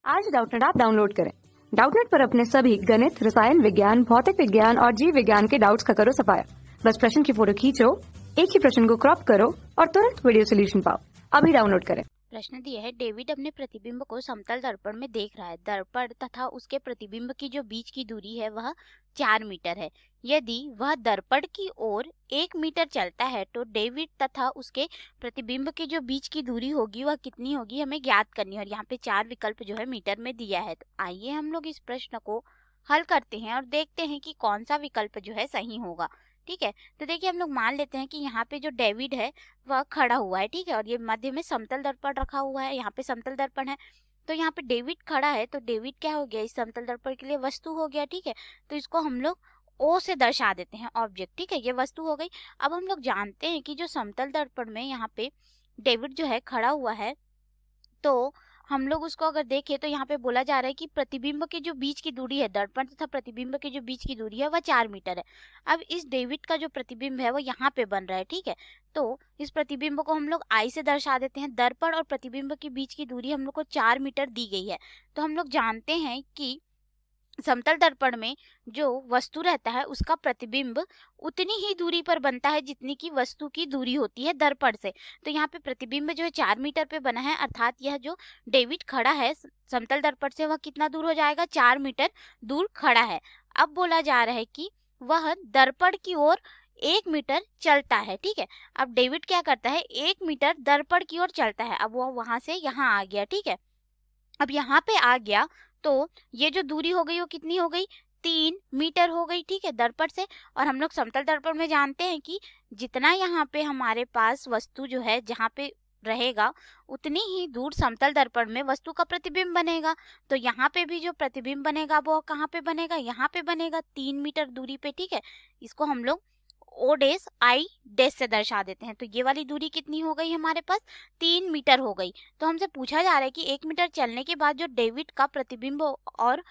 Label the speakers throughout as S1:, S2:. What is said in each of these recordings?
S1: आज Doubtnut app download करें। Doubtnut पर अपने सभी गणित, रसायन विज्ञान, भौतिक विज्ञान और जीव विज्ञान के डाउट्स का करो सफाया। बस प्रश्न की फोटो खींचो, एक ही प्रश्न को क्रॉप करो और तुरंत वीडियो सोल्यूशन पाओ। अभी डाउनलोड करें।
S2: प्रश्न दिया है, डेविड अपने प्रतिबिंब को समतल दर्पण में देख रहा है। दर्पण तथा उसके प्रतिबिंब की जो बीच की दूरी है वह 4 मीटर है। यदि वह दर्पण की ओर 1 मीटर चलता है तो डेविड तथा उसके प्रतिबिंब की जो बीच की दूरी होगी वह कितनी होगी, हमें ज्ञात करनी है। और यहाँ पे 4 विकल्प जो है मीटर में दिया है। तो आइए हम लोग इस प्रश्न को हल करते हैं और देखते हैं कि कौन सा विकल्प जो है सही होगा। ठीक है, तो देखिए हम लोग मान लेते हैं कि यहाँ पे जो डेविड है वह खड़ा हुआ है। ठीक है, और ये मध्य में समतल दर्पण रखा हुआ है, यहाँ पे समतल दर्पण है। तो यहाँ पे डेविड खड़ा है, तो डेविड क्या हो गया, इस समतल दर्पण के लिए वस्तु हो गया। ठीक है, तो इसको हम लोग ओ से दर्शा देते हैं, ऑब्जेक्ट। ठीक है, ये वस्तु हो गई। अब हम लोग जानते हैं कि जो समतल दर्पण में यहाँ पे डेविड जो है खड़ा हुआ है, तो हम लोग उसको अगर देखें तो यहाँ पे बोला जा रहा है कि प्रतिबिंब के जो बीच की दूरी है, दर्पण तथा प्रतिबिंब के जो बीच की दूरी है वह 4 मीटर है। अब इस डेविड का जो प्रतिबिंब है वो यहाँ पे बन रहा है। ठीक है, तो इस प्रतिबिंब को हम लोग आई से दर्शा देते हैं। दर्पण और प्रतिबिंब के बीच की दूरी हम लोग को 4 मीटर दी गई है। तो हम लोग जानते हैं कि समतल दर्पण में जो वस्तु रहता है उसका प्रतिबिंब उतनी ही दूरी पर बनता है जितनी की वस्तु की दूरी होती है दर्पण से। तो यहाँ पे प्रतिबिंब जो है 4 मीटर पे बना है, अर्थात यह जो डेविड खड़ा है समतल दर्पण से वह कितना दूर हो जाएगा, 4 मीटर दूर खड़ा है। अब बोला जा रहा है कि वह दर्पण की ओर 1 मीटर चलता है। ठीक है, अब डेविड क्या करता है, 1 मीटर दर्पण की ओर चलता है। अब वह वहां से यहाँ आ गया। ठीक है, अब यहाँ पे आ गया तो ये जो दूरी हो गई वो कितनी हो गई, 3 मीटर हो गई। ठीक है, दर्पण से। और हम लोग समतल दर्पण में जानते हैं कि जितना यहाँ पे हमारे पास वस्तु जो है जहाँ पे रहेगा उतनी ही दूर समतल दर्पण में वस्तु का प्रतिबिंब बनेगा। तो यहाँ पे भी जो प्रतिबिंब बनेगा वो कहाँ पे बनेगा, यहाँ पे बनेगा 3 मीटर दूरी पे। ठीक है, इसको हम लोग ओ डेस आई डेस से दर्शा देते हैं। तो ये वाली दूरी कितनी हो गई हमारे पास, 3 मीटर हो गई। तो हमसे पूछा जा रहा है कि 1 मीटर चलने के बाद जो डेविड का प्रतिबिंब और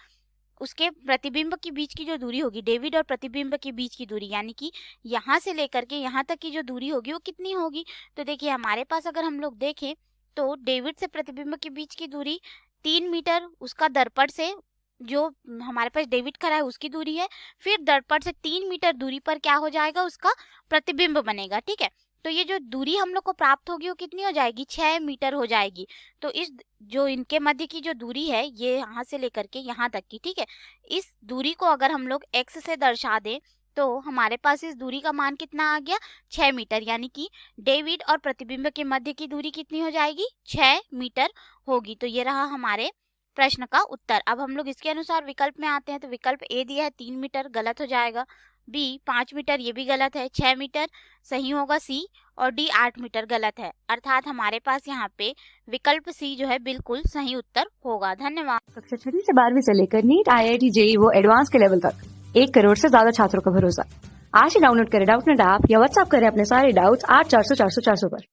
S2: उसके प्रतिबिंब के बीच की जो दूरी होगी, डेविड और प्रतिबिंब के बीच की दूरी, यानी कि यहाँ से लेकर के यहाँ तक की जो दूरी होगी वो कितनी होगी। तो देखिए हमारे पास अगर हम लोग देखें तो डेविड से प्रतिबिंब के बीच की दूरी 3 मीटर, उसका दर्पण से जो हमारे पास डेविड खड़ा है उसकी दूरी है, फिर दर्पण से 3 मीटर दूरी पर क्या हो जाएगा, उसका प्रतिबिंब बनेगा। ठीक है, तो ये जो दूरी हम लोग को प्राप्त होगी वो कितनी हो जाएगी, 6 मीटर हो जाएगी। तो इस जो इनके मध्य की जो दूरी है ये यहाँ से लेकर के यहाँ तक की, ठीक है, इस दूरी को अगर हम लोग x से दर्शा दें तो हमारे पास इस दूरी का मान कितना आ गया, 6 मीटर। यानी कि डेविड और प्रतिबिंब के मध्य की दूरी कितनी हो जाएगी, 6 मीटर होगी। तो ये रहा हमारे प्रश्न का उत्तर। अब हम लोग इसके अनुसार विकल्प में आते हैं। तो विकल्प ए दिया है 3 मीटर, गलत हो जाएगा। बी 5 मीटर, ये भी गलत है। 6 मीटर सही होगा सी, और डी 8 मीटर गलत है। अर्थात हमारे पास यहाँ पे विकल्प सी जो है बिल्कुल सही उत्तर होगा। धन्यवाद।
S1: कक्षा 6 से 12वीं से लेकर नीट, IIT, JEE वो एडवांस के लेवल तक 1 करोड़ से ज्यादा छात्रों का भरोसा। आज ही डाउनलोड करें डाउटनेट ऐप या व्हाट्सएप करें अपने सारे डाउट्स 8400 400 400 पर।